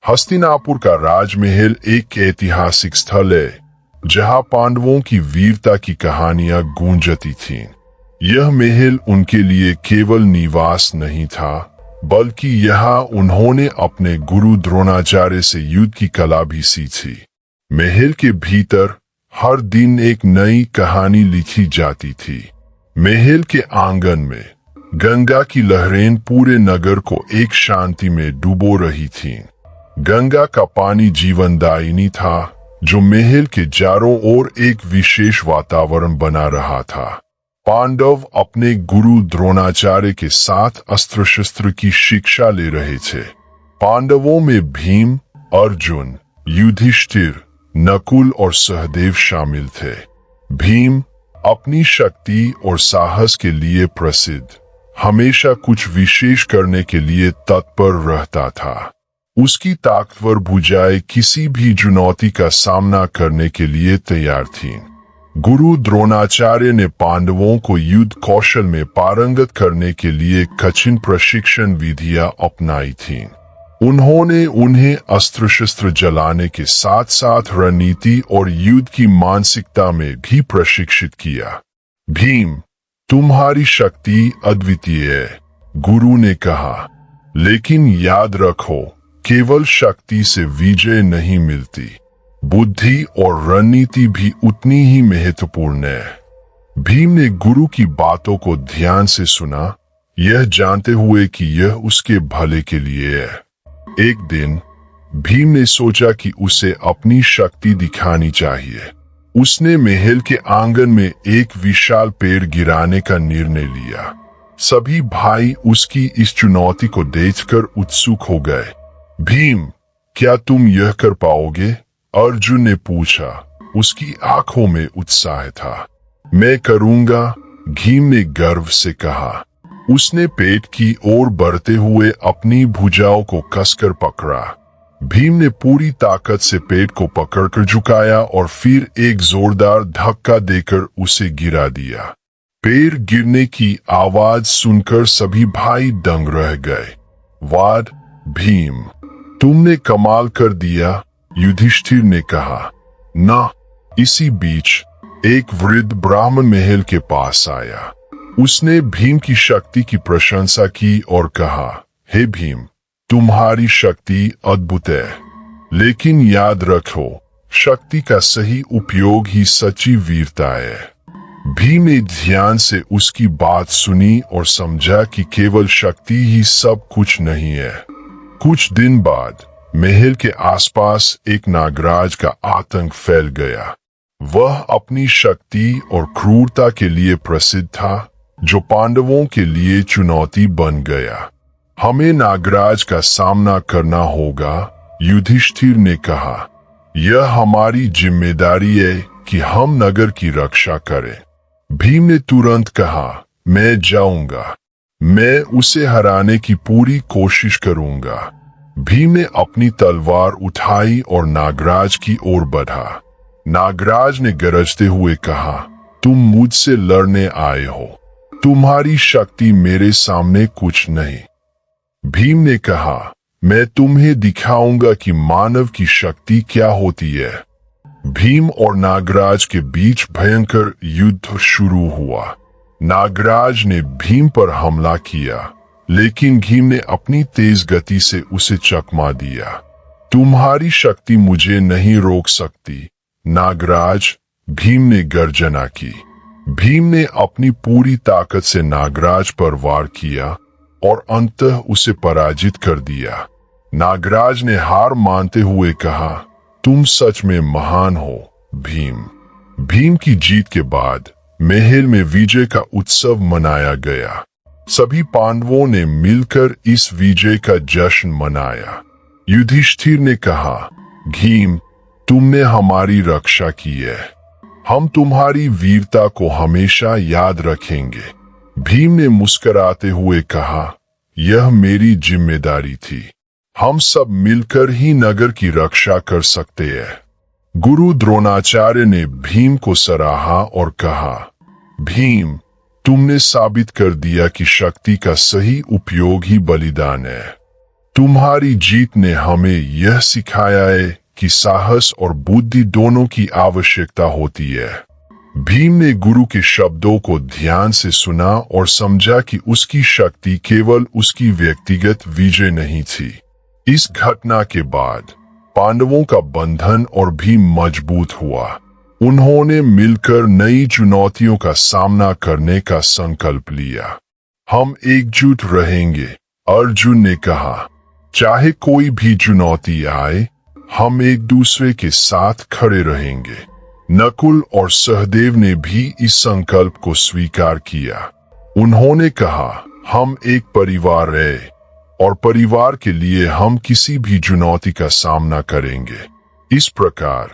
हस्तिनापुर का राजमहल एक ऐतिहासिक स्थल है जहां पांडवों की वीरता की कहानियां गूंजती थीं। यह महल उनके लिए केवल निवास नहीं था, बल्कि यहाँ उन्होंने अपने गुरु द्रोणाचार्य से युद्ध की कला भी सीखी। महल के भीतर हर दिन एक नई कहानी लिखी जाती थी। महल के आंगन में गंगा की लहरें पूरे नगर को एक शांति में डुबो रही थीं। गंगा का पानी जीवनदायिनी था, जो महल के चारों ओर एक विशेष वातावरण बना रहा था। पांडव अपने गुरु द्रोणाचार्य के साथ अस्त्र शस्त्र की शिक्षा ले रहे थे। पांडवों में भीम, अर्जुन, युधिष्ठिर, नकुल और सहदेव शामिल थे। भीम अपनी शक्ति और साहस के लिए प्रसिद्ध, हमेशा कुछ विशेष करने के लिए तत्पर रहता था। उसकी ताकतवर भुजाएं किसी भी चुनौती का सामना करने के लिए तैयार थीं। गुरु द्रोणाचार्य ने पांडवों को युद्ध कौशल में पारंगत करने के लिए कठिन प्रशिक्षण विधियां अपनाई थीं। उन्होंने उन्हें अस्त्र शस्त्र जलाने के साथ साथ रणनीति और युद्ध की मानसिकता में भी प्रशिक्षित किया। भीम, तुम्हारी शक्ति अद्वितीय है, गुरु ने कहा, लेकिन याद रखो, केवल शक्ति से विजय नहीं मिलती, बुद्धि और रणनीति भी उतनी ही महत्वपूर्ण है। भीम ने गुरु की बातों को ध्यान से सुना, यह जानते हुए कि यह उसके भले के लिए है। एक दिन भीम ने सोचा कि उसे अपनी शक्ति दिखानी चाहिए। उसने महल के आंगन में एक विशाल पेड़ गिराने का निर्णय लिया। सभी भाई उसकी इस चुनौती को देखकर उत्सुक हो गए। भीम, क्या तुम यह कर पाओगे? अर्जुन ने पूछा। उसकी आंखों में उत्साह था। मैं करूंगा, भीम ने गर्व से कहा। उसने पेट की ओर बढ़ते हुए अपनी भुजाओं को कसकर पकड़ा। भीम ने पूरी ताकत से पेट को पकड़कर झुकाया और फिर एक जोरदार धक्का देकर उसे गिरा दिया। पेड़ गिरने की आवाज सुनकर सभी भाई दंग रह गए। वाह भीम, तुमने कमाल कर दिया, युधिष्ठिर ने कहा। ना। इसी बीच एक वृद्ध ब्राह्मण महल के पास आया। उसने भीम की शक्ति की प्रशंसा की और कहा, हे भीम, तुम्हारी शक्ति अद्भुत है, लेकिन याद रखो, शक्ति का सही उपयोग ही सच्ची वीरता है। भीम ने ध्यान से उसकी बात सुनी और समझा कि केवल शक्ति ही सब कुछ नहीं है। कुछ दिन बाद महल के आसपास एक नागराज का आतंक फैल गया। वह अपनी शक्ति और क्रूरता के लिए प्रसिद्ध था, जो पांडवों के लिए चुनौती बन गया। हमें नागराज का सामना करना होगा, युधिष्ठिर ने कहा। यह हमारी जिम्मेदारी है कि हम नगर की रक्षा करें। भीम ने तुरंत कहा, मैं जाऊंगा, मैं उसे हराने की पूरी कोशिश करूंगा। भीम ने अपनी तलवार उठाई और नागराज की ओर बढ़ा। नागराज ने गरजते हुए कहा, तुम मुझसे लड़ने आए हो, तुम्हारी शक्ति मेरे सामने कुछ नहीं। भीम ने कहा, मैं तुम्हें दिखाऊंगा कि मानव की शक्ति क्या होती है। भीम और नागराज के बीच भयंकर युद्ध शुरू हुआ। नागराज ने भीम पर हमला किया, लेकिन भीम ने अपनी तेज गति से उसे चकमा दिया। तुम्हारी शक्ति मुझे नहीं रोक सकती, नागराज, भीम ने गर्जना की। भीम ने अपनी पूरी ताकत से नागराज पर वार किया और अंततः उसे पराजित कर दिया। नागराज ने हार मानते हुए कहा, तुम सच में महान हो, भीम। भीम की जीत के बाद महल में विजय का उत्सव मनाया गया। सभी पांडवों ने मिलकर इस विजय का जश्न मनाया। युधिष्ठिर ने कहा, भीम, तुमने हमारी रक्षा की है, हम तुम्हारी वीरता को हमेशा याद रखेंगे। भीम ने मुस्कुराते हुए कहा, यह मेरी जिम्मेदारी थी, हम सब मिलकर ही नगर की रक्षा कर सकते हैं। गुरु द्रोणाचार्य ने भीम को सराहा और कहा, भीम, तुमने साबित कर दिया कि शक्ति का सही उपयोग ही बलिदान है। तुम्हारी जीत ने हमें यह सिखाया है कि साहस और बुद्धि दोनों की आवश्यकता होती है। भीम ने गुरु के शब्दों को ध्यान से सुना और समझा कि उसकी शक्ति केवल उसकी व्यक्तिगत विजय नहीं थी। इस घटना के बाद पांडवों का बंधन और भी मजबूत हुआ। उन्होंने मिलकर नई चुनौतियों का सामना करने का संकल्प लिया। हम एकजुट रहेंगे, अर्जुन ने कहा। चाहे कोई भी चुनौती आए, हम एक दूसरे के साथ खड़े रहेंगे। नकुल और सहदेव ने भी इस संकल्प को स्वीकार किया। उन्होंने कहा, हम एक परिवार हैं और परिवार के लिए हम किसी भी चुनौती का सामना करेंगे। इस प्रकार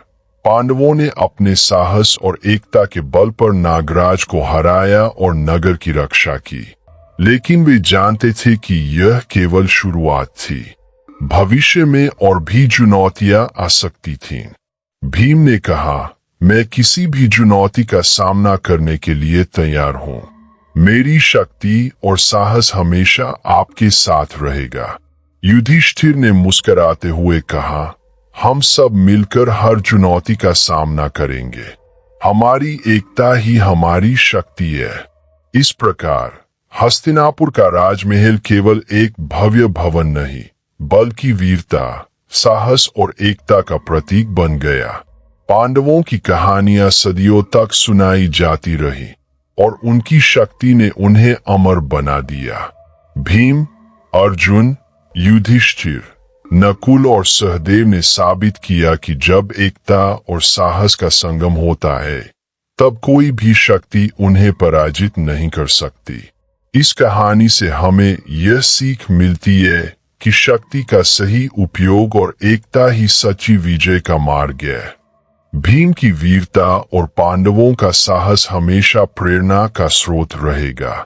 पांडवों ने अपने साहस और एकता के बल पर नागराज को हराया और नगर की रक्षा की। लेकिन वे जानते थे कि यह केवल शुरुआत थी। भविष्य में और भी चुनौतियां आ सकती थीं। भीम ने कहा, मैं किसी भी चुनौती का सामना करने के लिए तैयार हूं। मेरी शक्ति और साहस हमेशा आपके साथ रहेगा। युधिष्ठिर ने मुस्कुराते हुए कहा, हम सब मिलकर हर चुनौती का सामना करेंगे। हमारी एकता ही हमारी शक्ति है। इस प्रकार हस्तिनापुर का राजमहल केवल एक भव्य भवन नहीं, बल्कि वीरता, साहस और एकता का प्रतीक बन गया। पांडवों की कहानियां सदियों तक सुनाई जाती रही और उनकी शक्ति ने उन्हें अमर बना दिया। भीम, अर्जुन, युधिष्ठिर, नकुल और सहदेव ने साबित किया कि जब एकता और साहस का संगम होता है, तब कोई भी शक्ति उन्हें पराजित नहीं कर सकती। इस कहानी से हमें यह सीख मिलती है कि शक्ति का सही उपयोग और एकता ही सच्ची विजय का मार्ग है। भीम की वीरता और पांडवों का साहस हमेशा प्रेरणा का स्रोत रहेगा।